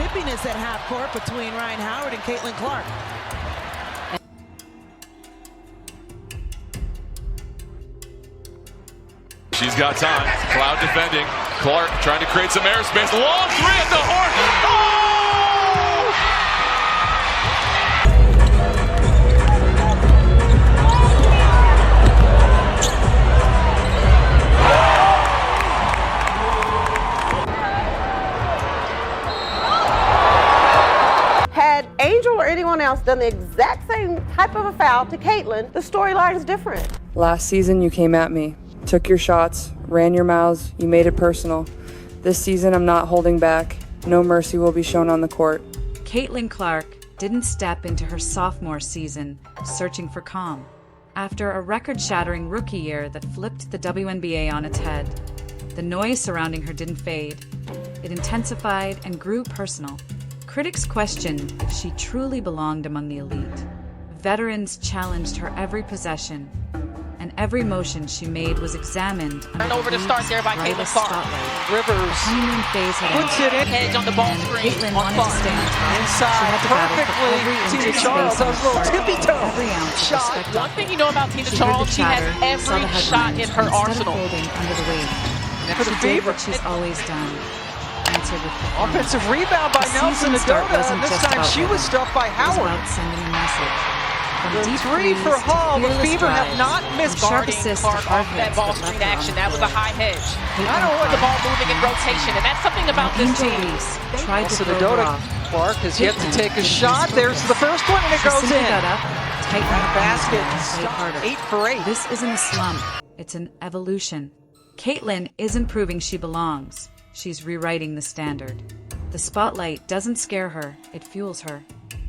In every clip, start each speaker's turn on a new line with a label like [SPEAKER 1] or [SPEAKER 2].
[SPEAKER 1] chippiness at half court between Ryan Howard and Caitlin Clark.
[SPEAKER 2] She's got time. Cloud defending. Clark trying to create some airspace. Long three at the horn. Oh!
[SPEAKER 3] Had Angel or anyone else done the exact same type of a foul to Caitlin, the storyline is different.
[SPEAKER 4] Last season, you came at me, took your shots, ran your mouths, you made it personal. This season, I'm not holding back. No mercy will be shown on the court.
[SPEAKER 5] Caitlin Clark didn't step into her sophomore season searching for calm. After a record-shattering rookie year that flipped the WNBA on its head, the noise surrounding her didn't fade. It intensified and grew personal. Critics questioned if she truly belonged among the elite. Veterans challenged her every possession, and every motion she made was examined under
[SPEAKER 6] over to start there by Caitlin Clark.
[SPEAKER 5] Rivers honeymoon phase had
[SPEAKER 6] puts it in. Hedge on the ball screen.
[SPEAKER 5] Caitlin wanted to stay on top.
[SPEAKER 1] Inside perfectly. Tina Charles, that was a little tippy toe shot.
[SPEAKER 6] One thing you know about Tina Charles, she has every shot in her arsenal.
[SPEAKER 5] Under the weight.
[SPEAKER 1] For the
[SPEAKER 5] She did
[SPEAKER 1] Fever.
[SPEAKER 5] what she's always done. Answered with
[SPEAKER 1] Offensive rebound by Nelson Adota. This time she was stuffed by Howard.
[SPEAKER 5] About sending a message. From
[SPEAKER 1] The
[SPEAKER 5] deep
[SPEAKER 1] three
[SPEAKER 5] threes
[SPEAKER 1] for
[SPEAKER 5] to
[SPEAKER 1] Hall. The
[SPEAKER 5] fearless
[SPEAKER 1] Fever have
[SPEAKER 5] drives,
[SPEAKER 1] not missed
[SPEAKER 5] from sharp
[SPEAKER 6] Guarding
[SPEAKER 5] assists to
[SPEAKER 6] Clark
[SPEAKER 5] hard
[SPEAKER 6] off that
[SPEAKER 5] hits
[SPEAKER 6] ball
[SPEAKER 5] that
[SPEAKER 6] screen
[SPEAKER 5] left her
[SPEAKER 6] action.
[SPEAKER 5] on
[SPEAKER 6] That
[SPEAKER 5] the
[SPEAKER 6] was a
[SPEAKER 5] floor.
[SPEAKER 6] high hedge.
[SPEAKER 5] Caitlin
[SPEAKER 6] I don't want the
[SPEAKER 5] Clark
[SPEAKER 6] ball moving in rotation, and that's something about this
[SPEAKER 5] Angel
[SPEAKER 6] team.
[SPEAKER 5] Reese tried to
[SPEAKER 1] Nelson
[SPEAKER 5] throw her
[SPEAKER 1] Adota.
[SPEAKER 5] off.
[SPEAKER 1] Clark has yet to
[SPEAKER 5] Caitlin
[SPEAKER 1] take a
[SPEAKER 5] didn't
[SPEAKER 1] shot.
[SPEAKER 5] miss
[SPEAKER 1] There's the first one, and it
[SPEAKER 5] She
[SPEAKER 1] goes
[SPEAKER 5] simply
[SPEAKER 1] in.
[SPEAKER 5] got up, tightened her
[SPEAKER 1] Basket.
[SPEAKER 5] and played harder.
[SPEAKER 1] 8 for 8.
[SPEAKER 5] This isn't a slump. It's an evolution. Caitlin isn't proving she belongs. She's rewriting the standard. The spotlight doesn't scare her, it fuels her.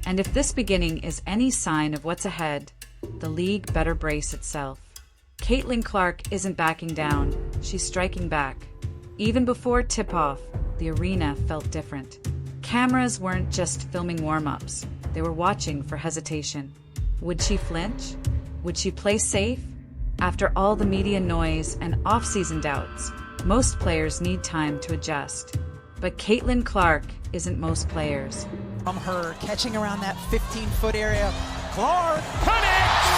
[SPEAKER 5] And if this beginning is any sign of what's ahead, the league better brace itself. Caitlin Clark isn't backing down, she's striking back. Even before tip-off, the arena felt different. Cameras weren't just filming warm-ups, they were watching for hesitation. Would she flinch? Would she play safe? After all the media noise and off-season doubts, most players need time to adjust. But Caitlin Clark isn't most players.
[SPEAKER 7] From her catching around that 15-foot area, Clark
[SPEAKER 2] Connects!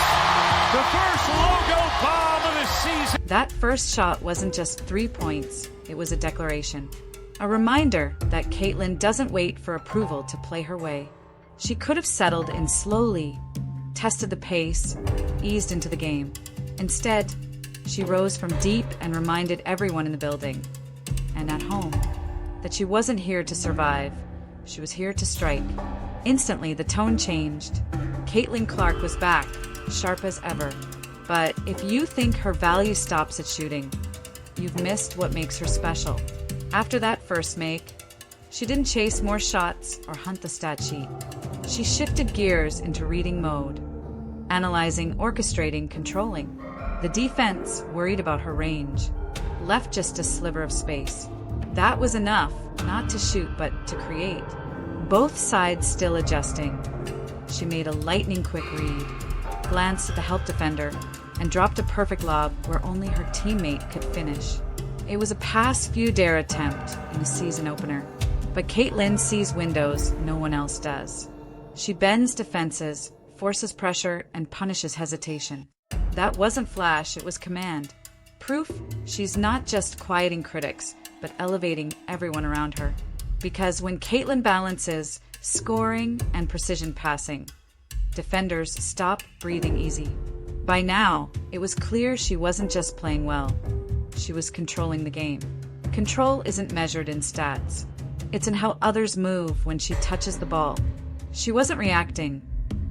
[SPEAKER 2] The first logo bomb of the season.
[SPEAKER 5] That first shot wasn't just 3 points, it was a declaration. A reminder that Caitlin doesn't wait for approval to play her way. She could have settled in slowly, tested the pace, eased into the game. Instead, she rose from deep and reminded everyone in the building, and at home, that she wasn't here to survive, she was here to strike. Instantly, the tone changed. Caitlin Clark was back, sharp as ever. But if you think her value stops at shooting, you've missed what makes her special. After that first make, she didn't chase more shots or hunt the stat sheet. She shifted gears into reading mode, analyzing, orchestrating, controlling. The defense, worried about her range, left just a sliver of space. That was enough, not to shoot, but to create. Both sides still adjusting. She made a lightning-quick read, glanced at the help defender, and dropped a perfect lob where only her teammate could finish. It was a pass-few-dare attempt in a season opener, but Caitlin sees windows no one else does. She bends defenses, forces pressure, and punishes hesitation. That wasn't flash, it was command. Proof she's not just quieting critics, but elevating everyone around her. Because when Caitlin balances scoring and precision passing, defenders stop breathing easy. By now, it was clear she wasn't just playing well. She was controlling the game. Control isn't measured in stats. It's in how others move when she touches the ball. She wasn't reacting.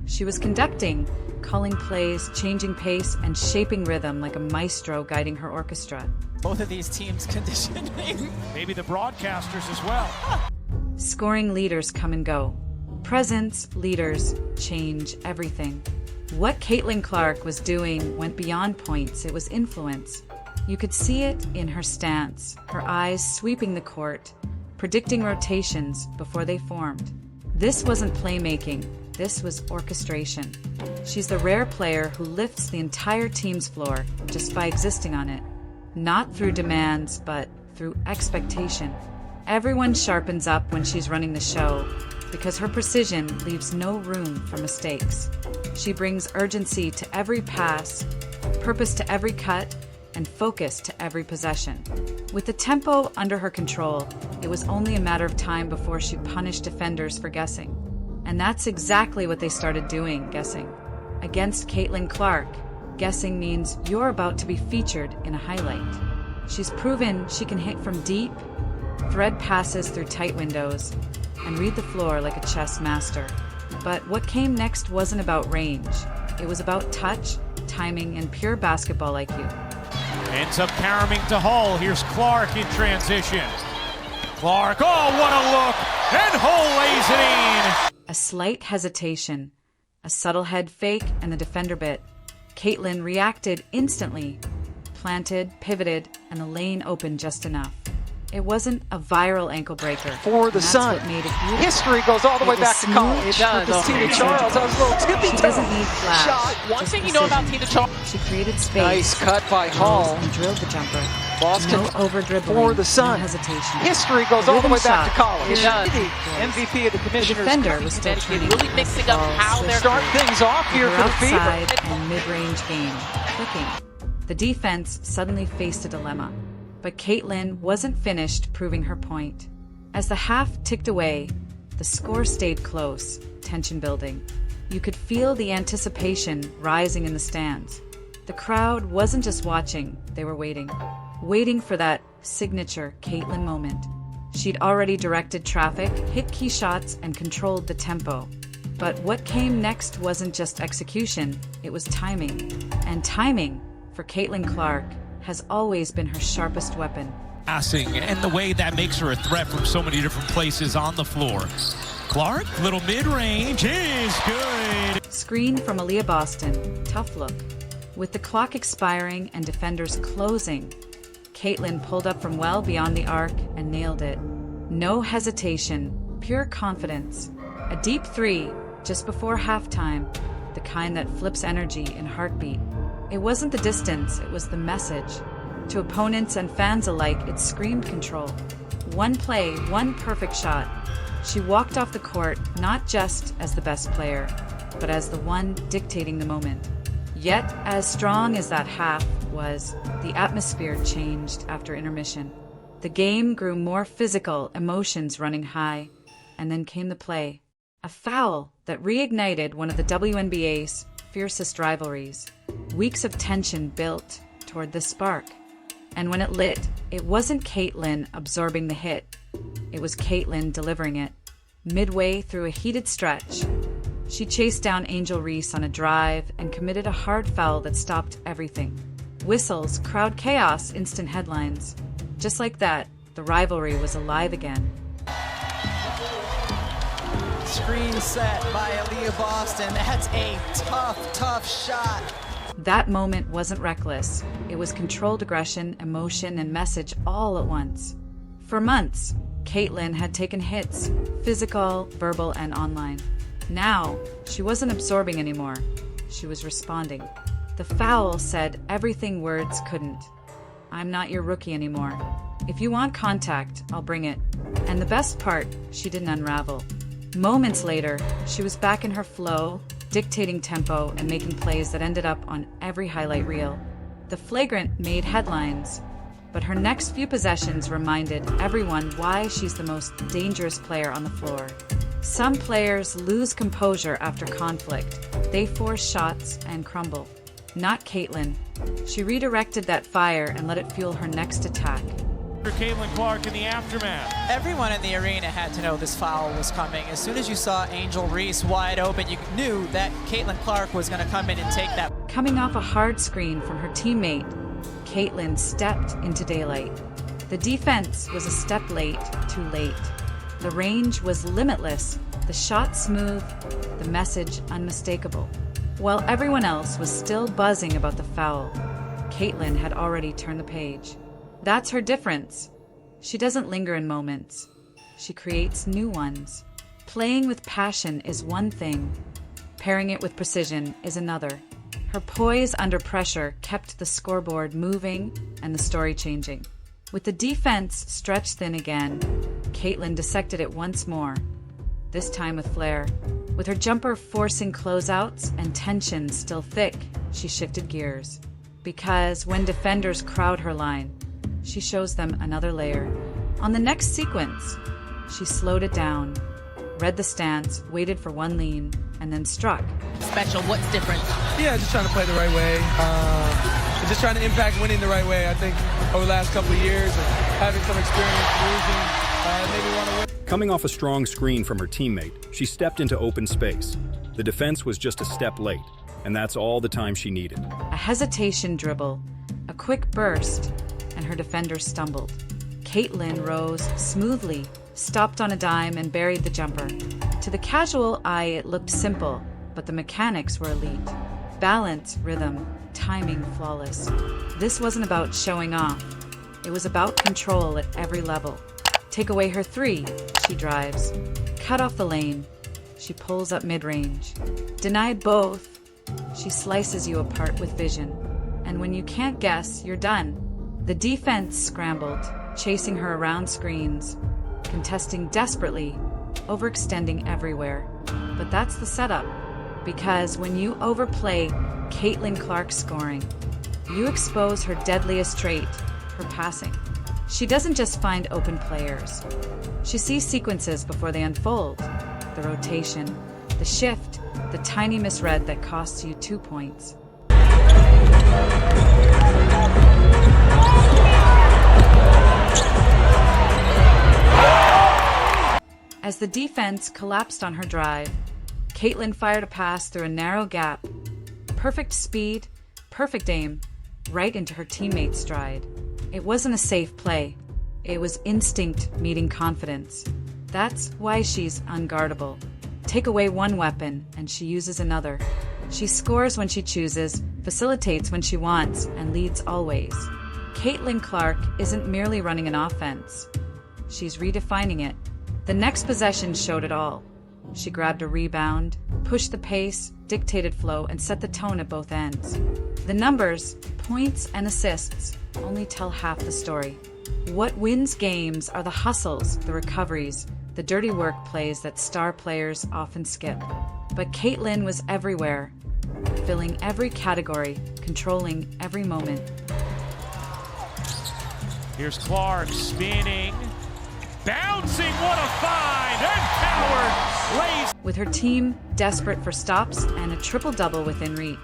[SPEAKER 5] She was conducting, calling plays, changing pace, and shaping rhythm like a maestro guiding her orchestra.
[SPEAKER 7] both of these teams' conditioning.
[SPEAKER 2] Maybe the broadcasters as well.
[SPEAKER 5] Scoring leaders come and go. Presence leaders change everything. What Caitlin Clark was doing went beyond points, it was influence. You could see it in her stance, her eyes sweeping the court, predicting rotations before they formed. This wasn't playmaking, this was orchestration. She's the rare player who lifts the entire team's floor just by existing on it. Not through demands, but through expectation. Everyone sharpens up when she's running the show, because her precision leaves no room for mistakes. She brings urgency to every pass, purpose to every cut, and focus to every possession. With the tempo under her control, it was only a matter of time before she punished defenders for guessing. And that's exactly what they started doing, guessing. Against Caitlin Clark, guessing means you're about to be featured in a highlight. She's proven she can hit from deep, thread passes through tight windows, and read the floor like a chess master. But what came next wasn't about range. It was about touch, timing, and pure basketball IQ.
[SPEAKER 8] Ends up caroming to Hull. Here's Clark in transition. Clark, oh, what a look! And Hull lays it in!
[SPEAKER 5] A slight hesitation, a subtle head fake, and the defender bit. Caitlin reacted instantly, planted, pivoted, and the lane opened just enough. It wasn't a viral ankle breaker.
[SPEAKER 1] For the Sun, history goes all the way back to college.
[SPEAKER 6] It does.
[SPEAKER 1] With Tina Charles, that was a little tippy
[SPEAKER 5] She
[SPEAKER 1] toe.
[SPEAKER 5] doesn't need flash.
[SPEAKER 1] Shot.
[SPEAKER 6] One thing you know about Tina Charles.
[SPEAKER 5] She created space.
[SPEAKER 1] Nice cut by Hall.
[SPEAKER 5] And drilled the jumper.
[SPEAKER 1] Boston
[SPEAKER 5] No over-dribbling.
[SPEAKER 1] for the Sun.
[SPEAKER 5] No hesitation.
[SPEAKER 1] History goes all the way back to
[SPEAKER 5] Shot.
[SPEAKER 1] college.
[SPEAKER 6] It does.
[SPEAKER 1] The MVP of the
[SPEAKER 5] The
[SPEAKER 1] Commissioners.
[SPEAKER 5] defender was still
[SPEAKER 6] Dedicated,
[SPEAKER 5] turning.
[SPEAKER 6] really mixing up how they're
[SPEAKER 1] Start things off here
[SPEAKER 5] Her
[SPEAKER 1] for the Fever.
[SPEAKER 5] outside and mid-range game, clicking. The defense suddenly faced a dilemma, but Caitlin wasn't finished proving her point. As the half ticked away, the score stayed close, tension building. You could feel the anticipation rising in the stands. The crowd wasn't just watching, they were waiting for that signature Caitlin moment. She'd already directed traffic, hit key shots, and controlled the tempo. But what came next wasn't just execution, it was timing. And timing, for Caitlin Clark, has always been her sharpest weapon.
[SPEAKER 8] Passing, and the way that makes her a threat from so many different places on the floor. Clark, little mid-range is good.
[SPEAKER 5] Screen from Aaliyah Boston, tough look. With the clock expiring and defenders closing, Caitlin pulled up from well beyond the arc and nailed it. No hesitation, pure confidence. A deep three just before halftime, the kind that flips energy in heartbeat. It wasn't the distance, it was the message. To opponents and fans alike, it screamed control. One play, one perfect shot. She walked off the court not just as the best player, but as the one dictating the moment. Yet, as strong as that half was, the atmosphere changed after intermission. The game grew more physical, emotions running high, and then came the play. A foul that reignited one of the WNBA's fiercest rivalries. Weeks of tension built toward the spark. And when it lit, it wasn't Caitlin absorbing the hit. It was Caitlin delivering it. Midway through a heated stretch, she chased down Angel Reese on a drive and committed a hard foul that stopped everything. Whistles, crowd chaos, instant headlines. Just like that, the rivalry was alive again.
[SPEAKER 7] Screen set by Aaliyah Boston. That's a tough shot.
[SPEAKER 5] That moment wasn't reckless. It was controlled aggression, emotion, and message all at once. For months, Caitlin had taken hits, physical, verbal, and online. Now, she wasn't absorbing anymore. She was responding. The foul said everything words couldn't. I'm not your rookie anymore. If you want contact, I'll bring it. And the best part, she didn't unravel. Moments later, she was back in her flow, dictating tempo and making plays that ended up on every highlight reel. The flagrant made headlines, but her next few possessions reminded everyone why she's the most dangerous player on the floor. Some players lose composure after conflict. They force shots and crumble. Not Caitlin. She redirected that fire and let it fuel her next attack.
[SPEAKER 8] For Caitlin Clark in the aftermath.
[SPEAKER 7] Everyone in the arena had to know this foul was coming. As soon as you saw Angel Reese wide open, you knew that Caitlin Clark was going to come in and take that.
[SPEAKER 5] Coming off a hard screen from her teammate, Caitlin stepped into daylight. The defense was a step late, too late. The range was limitless, the shot smooth, the message unmistakable. While everyone else was still buzzing about the foul, Caitlin had already turned the page. That's her difference. She doesn't linger in moments. She creates new ones. Playing with passion is one thing. Pairing it with precision is another. Her poise under pressure kept the scoreboard moving and the story changing. With the defense stretched thin again, Caitlin dissected it once more, this time with flair. With her jumper forcing closeouts and tension still thick, she shifted gears. Because when defenders crowd her line, she shows them another layer. On the next sequence, she slowed it down, read the stance, waited for one lean, and then struck.
[SPEAKER 6] Special, what's different?
[SPEAKER 9] Yeah, just trying to play the right way. And just trying to impact winning the right way. I think over the last couple of years and having some experience losing, maybe want to win.
[SPEAKER 10] Coming off a strong screen from her teammate, she stepped into open space. The defense was just a step late, and that's all the time she needed.
[SPEAKER 5] A hesitation dribble, a quick burst, and her defender stumbled. Caitlin rose smoothly, stopped on a dime, and buried the jumper. To the casual eye, it looked simple, but the mechanics were elite. Balance, rhythm, timing flawless. This wasn't about showing off. It was about control at every level. Take away her three, she drives. Cut off the lane, she pulls up mid-range. Deny both, she slices you apart with vision. And when you can't guess, you're done. The defense scrambled, chasing her around screens, contesting desperately, overextending everywhere. But that's the setup. Because when you overplay Caitlin Clark's scoring, you expose her deadliest trait, her passing. She doesn't just find open players. She sees sequences before they unfold. The rotation, the shift, the tiny misread that costs you 2 points. As the defense collapsed on her drive, Caitlin fired a pass through a narrow gap. Perfect speed, perfect aim, right into her teammate's stride. It wasn't a safe play. It was instinct meeting confidence. That's why she's unguardable. Take away one weapon, and she uses another. She scores when she chooses, facilitates when she wants, and leads always. Caitlin Clark isn't merely running an offense. She's redefining it. The next possession showed it all. She grabbed a rebound, pushed the pace, dictated flow, and set the tone at both ends. The numbers, points and assists, only tell half the story. What wins games are the hustles, the recoveries, the dirty work plays that star players often skip. But Caitlin was everywhere, filling every category, controlling every moment.
[SPEAKER 8] Here's Clark spinning, bouncing, what a find, and Howard lays.
[SPEAKER 5] With her team desperate for stops and a triple-double within reach,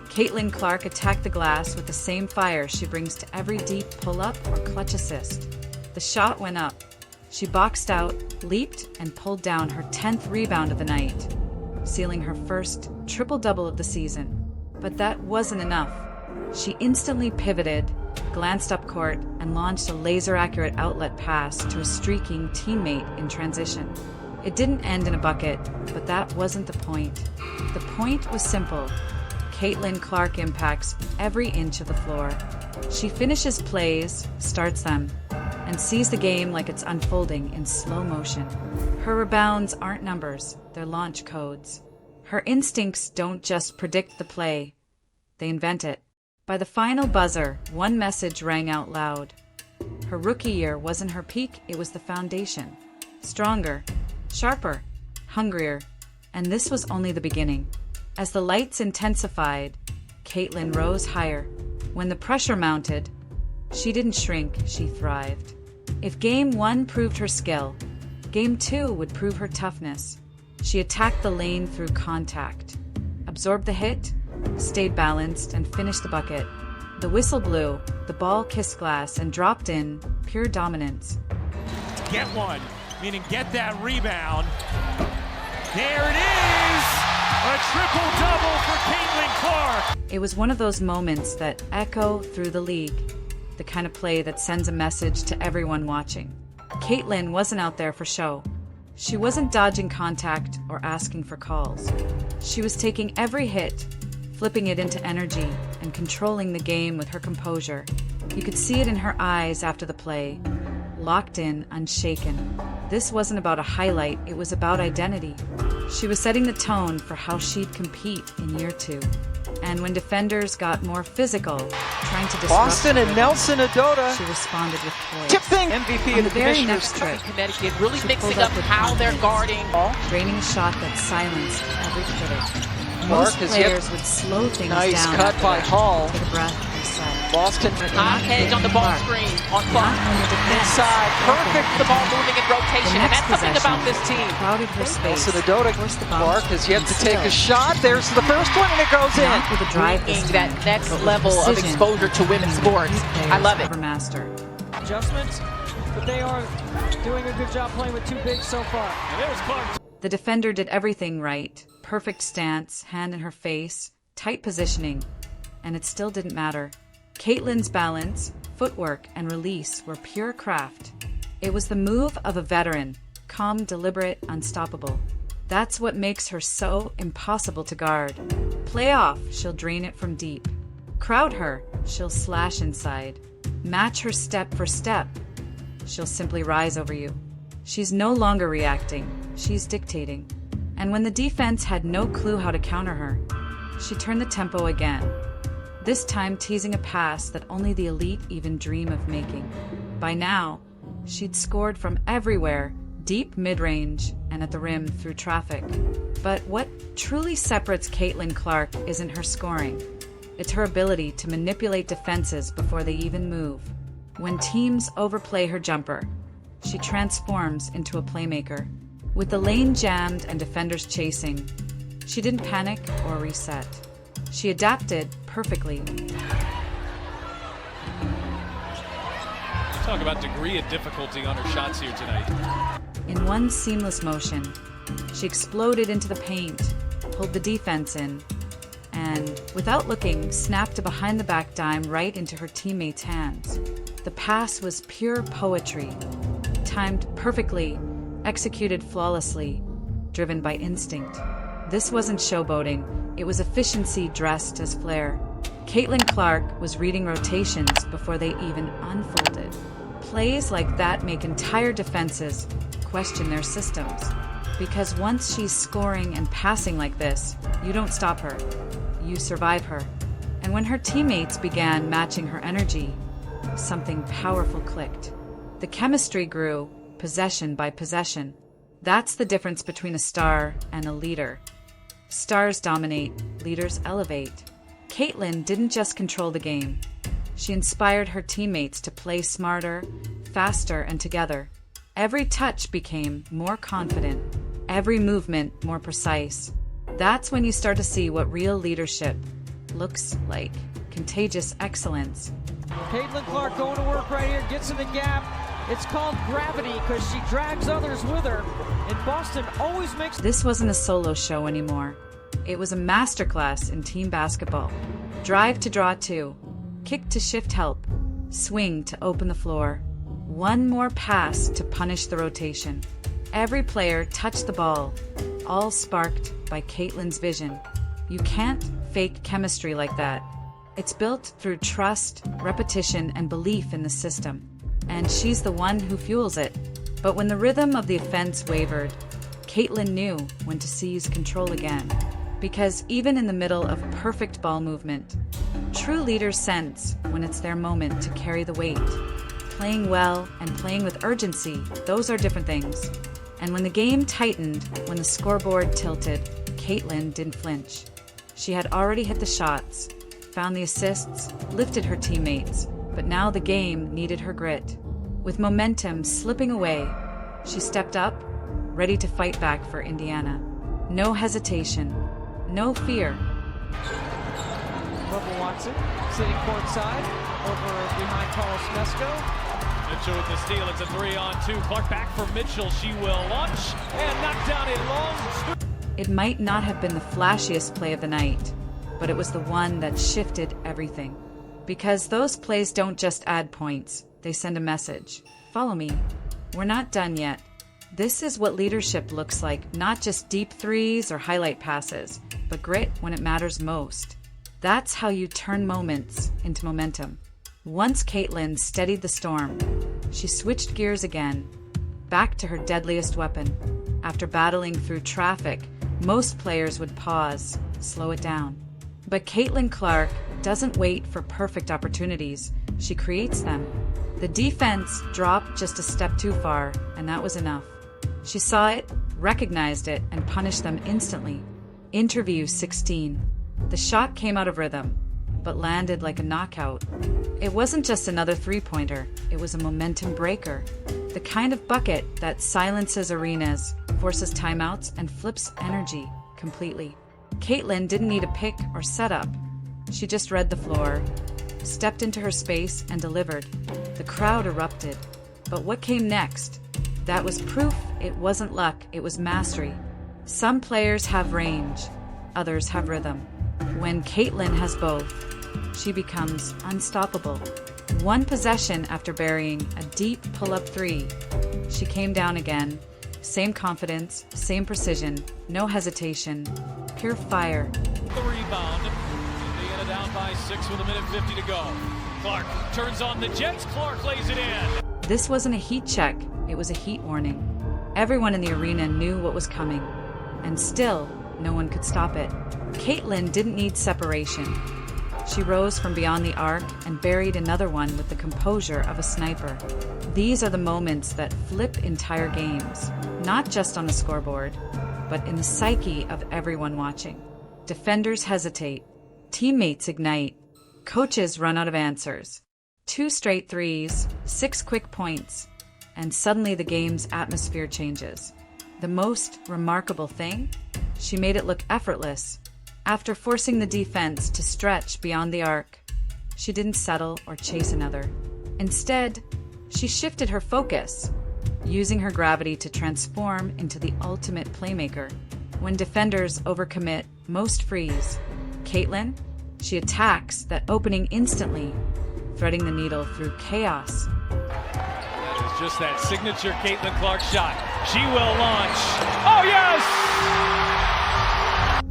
[SPEAKER 5] Caitlin Clark attacked the glass with the same fire she brings to every deep pull-up or clutch assist. The shot went up. She boxed out, leaped, and pulled down her 10th rebound of the night, sealing her first triple-double of the season. But that wasn't enough. She instantly pivoted, glanced up court, and launched a laser-accurate outlet pass to a streaking teammate in transition. It didn't end in a bucket, but that wasn't the point. The point was simple. Caitlin Clark impacts every inch of the floor. She finishes plays, starts them, and sees the game like it's unfolding in slow motion. Her rebounds aren't numbers, they're launch codes. Her instincts don't just predict the play, they invent it. By the final buzzer, one message rang out loud. Her rookie year wasn't her peak, it was the foundation. Stronger, sharper, hungrier, and this was only the beginning. As the lights intensified, Caitlin rose higher. When the pressure mounted, she didn't shrink, she thrived. If Game 1 proved her skill, Game 2 would prove her toughness. She attacked the lane through contact, absorbed the hit, stayed balanced, and finished the bucket. The whistle blew, the ball kissed glass, and dropped in, pure dominance.
[SPEAKER 8] Get one, meaning get that rebound. There it is! A triple-double for Caitlin Clark.
[SPEAKER 5] It was one of those moments that echo through the league, the kind of play that sends a message to everyone watching. Caitlin wasn't out there for show. She wasn't dodging contact or asking for calls. She was taking every hit, flipping it into energy, and controlling the game with her composure. You could see it in her eyes after the play, locked in, unshaken. This wasn't about a highlight, it was about identity. She was setting the tone for how she'd compete in year 2. And when defenders got more physical, trying to disrupt
[SPEAKER 1] Boston and Nelson Adota.
[SPEAKER 5] she responded with poise.
[SPEAKER 1] Tip thing. MVP
[SPEAKER 5] On
[SPEAKER 1] of
[SPEAKER 5] the
[SPEAKER 1] the
[SPEAKER 5] very
[SPEAKER 1] Commissioner's
[SPEAKER 5] next trip,
[SPEAKER 6] Connecticut really
[SPEAKER 5] she
[SPEAKER 6] mixing
[SPEAKER 5] pulled
[SPEAKER 6] up
[SPEAKER 5] with
[SPEAKER 6] how they're
[SPEAKER 5] confidence,
[SPEAKER 6] guarding.
[SPEAKER 5] draining a shot that silenced every critic.
[SPEAKER 1] Clark
[SPEAKER 5] Most
[SPEAKER 1] has
[SPEAKER 5] players
[SPEAKER 1] hit.
[SPEAKER 5] would slow things
[SPEAKER 1] Nice
[SPEAKER 5] down.
[SPEAKER 1] cut
[SPEAKER 5] after
[SPEAKER 1] by
[SPEAKER 5] that,
[SPEAKER 1] Hall.
[SPEAKER 5] Take a breath and reset.
[SPEAKER 1] Boston
[SPEAKER 6] Hot hedge on the ball screen on Clark.
[SPEAKER 1] inside. Perfect.
[SPEAKER 6] The ball moving in rotation, and that's something about this team.
[SPEAKER 5] Crowded her space.
[SPEAKER 1] Nelson Adota.
[SPEAKER 5] Forced the
[SPEAKER 1] Clark
[SPEAKER 5] bump,
[SPEAKER 1] has yet
[SPEAKER 5] and
[SPEAKER 1] to take a
[SPEAKER 5] still,
[SPEAKER 1] shot. There's the first one, and it goes in.
[SPEAKER 5] not with a drive this
[SPEAKER 6] Bringing
[SPEAKER 5] time,
[SPEAKER 6] that next
[SPEAKER 5] but with
[SPEAKER 6] level of
[SPEAKER 5] precision
[SPEAKER 6] exposure to women's sports.
[SPEAKER 5] these
[SPEAKER 6] I
[SPEAKER 5] players
[SPEAKER 6] love it.
[SPEAKER 5] never master.
[SPEAKER 7] Adjustments, but they are doing a good job playing with two bigs so far. And there's Clark.
[SPEAKER 5] The defender did everything right. Perfect stance, hand in her face, tight positioning, and it still didn't matter. Caitlin's balance, footwork, and release were pure craft. It was the move of a veteran, calm, deliberate, unstoppable. That's what makes her so impossible to guard. Play off, she'll drain it from deep. Crowd her, she'll slash inside. Match her step for step, she'll simply rise over you. She's no longer reacting, she's dictating. And when the defense had no clue how to counter her, she turned the tempo again. This time teasing a pass that only the elite even dream of making. By now, she'd scored from everywhere, deep mid-range and at the rim through traffic. But what truly separates Caitlin Clark isn't her scoring. It's her ability to manipulate defenses before they even move. When teams overplay her jumper, she transforms into a playmaker. With the lane jammed and defenders chasing, she didn't panic or reset. She adapted perfectly.
[SPEAKER 11] Talk about degree of difficulty on her shots here tonight.
[SPEAKER 5] In one seamless motion, she exploded into the paint, pulled the defense in, and, without looking, snapped a behind-the-back dime right into her teammate's hands. The pass was pure poetry, timed perfectly, executed flawlessly, driven by instinct. This wasn't showboating, it was efficiency dressed as flair. Caitlin Clark was reading rotations before they even unfolded. Plays like that make entire defenses question their systems. Because once she's scoring and passing like this, you don't stop her. You survive her. And when her teammates began matching her energy, something powerful clicked. The chemistry grew, possession by possession. That's the difference between a star and a leader. Stars dominate, leaders elevate. Caitlin didn't just control the game. She inspired her teammates to play smarter, faster, and together. Every touch became more confident, every movement more precise. That's when you start to see what real leadership looks like. Contagious excellence.
[SPEAKER 7] Caitlin Clark going to work right here, gets in the gap. It's called gravity because she drags others with her. And Boston always makes...
[SPEAKER 5] This wasn't a solo show anymore. It was a masterclass in team basketball. Drive to draw two, kick to shift help, swing to open the floor. One more pass to punish the rotation. Every player touched the ball, all sparked by Caitlin's vision. You can't fake chemistry like that. It's built through trust, repetition, and belief in the system. And she's the one who fuels it. But when the rhythm of the offense wavered, Caitlin knew when to seize control again. Because even in the middle of perfect ball movement, true leaders sense when it's their moment to carry the weight. Playing well and playing with urgency, those are different things. And when the game tightened, when the scoreboard tilted, Caitlin didn't flinch. She had already hit the shots, found the assists, lifted her teammates, but now the game needed her grit. With momentum slipping away, she stepped up, ready to fight back for Indiana. No hesitation, no fear.
[SPEAKER 7] Bubba Watson sitting courtside over behind Carlos Mesco.
[SPEAKER 11] Mitchell with the steal. It's a 3-on-2. Clark back for Mitchell. She will launch and knock down a long...
[SPEAKER 5] It might not have been the flashiest play of the night, but it was the one that shifted everything. Because those plays don't just add points, they send a message. Follow me. We're not done yet. This is what leadership looks like, not just deep threes or highlight passes, but grit when it matters most. That's how you turn moments into momentum. Once Caitlin steadied the storm, she switched gears again, back to her deadliest weapon. After battling through traffic, most players would pause, slow it down. But Caitlin Clark doesn't wait for perfect opportunities. She creates them. The defense dropped just a step too far, and that was enough. She saw it, recognized it, and punished them instantly. Interview 16. The shot came out of rhythm, but landed like a knockout. It wasn't just another three-pointer, it was a momentum breaker. The kind of bucket that silences arenas, forces timeouts, and flips energy completely. Caitlin didn't need a pick or setup. She just read the floor, stepped into her space, and delivered. The crowd erupted. But what came next? That was proof it wasn't luck, it was mastery. Some players have range, others have rhythm. When Caitlin has both, she becomes unstoppable. One possession after burying a deep pull-up three, she came down again. Same confidence, same precision, no hesitation, pure fire.
[SPEAKER 11] The rebound. Indiana down by 6 with 1:50 to go. Clark turns on the Jets. Clark lays it in.
[SPEAKER 5] This wasn't a heat check, it was a heat warning. Everyone in the arena knew what was coming, and still, no one could stop it. Caitlin didn't need separation. She rose from beyond the arc and buried another one with the composure of a sniper. These are the moments that flip entire games, not just on the scoreboard, but in the psyche of everyone watching. Defenders hesitate, teammates ignite, coaches run out of answers. 2 straight threes, 6 quick points, and suddenly the game's atmosphere changes. The most remarkable thing? She made it look effortless. After forcing the defense to stretch beyond the arc, she didn't settle or chase another. Instead, she shifted her focus, using her gravity to transform into the ultimate playmaker. When defenders overcommit, most freeze. Caitlin, she attacks that opening instantly, threading the needle through chaos.
[SPEAKER 11] That is just that signature Caitlin Clark shot. She will launch. Oh, yes!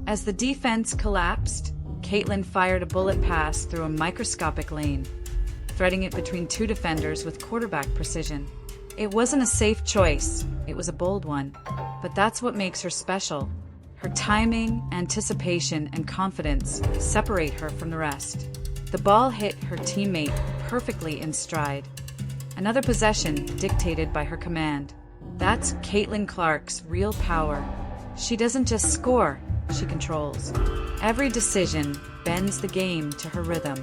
[SPEAKER 5] As the defense collapsed, Caitlin fired a bullet pass through a microscopic lane, threading it between 2 defenders with quarterback precision. It wasn't a safe choice, it was a bold one. But that's what makes her special. Her timing, anticipation, and confidence separate her from the rest. The ball hit her teammate perfectly in stride. Another possession dictated by her command. That's Caitlin Clark's real power. She doesn't just score, she controls. Every decision bends the game to her rhythm.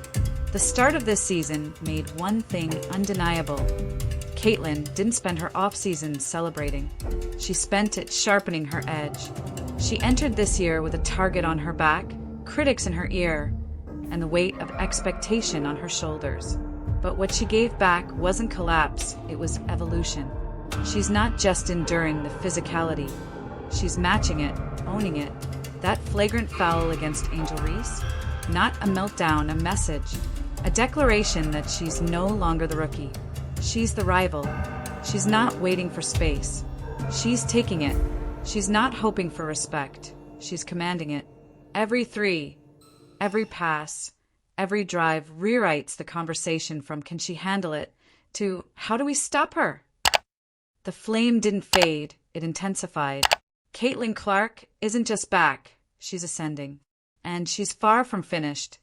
[SPEAKER 5] The start of this season made one thing undeniable. Caitlin didn't spend her off-season celebrating. She spent it sharpening her edge. She entered this year with a target on her back, critics in her ear, and the weight of expectation on her shoulders. But what she gave back wasn't collapse, it was evolution. She's not just enduring the physicality. She's matching it, owning it. That flagrant foul against Angel Reese? Not a meltdown, a message. A declaration that she's no longer the rookie. She's the rival. She's not waiting for space. She's taking it. She's not hoping for respect. She's commanding it. Every three, every pass, every drive rewrites the conversation from "can she handle it" to "how do we stop her?" The flame didn't fade, it intensified. Caitlin Clark isn't just back, she's ascending. And she's far from finished.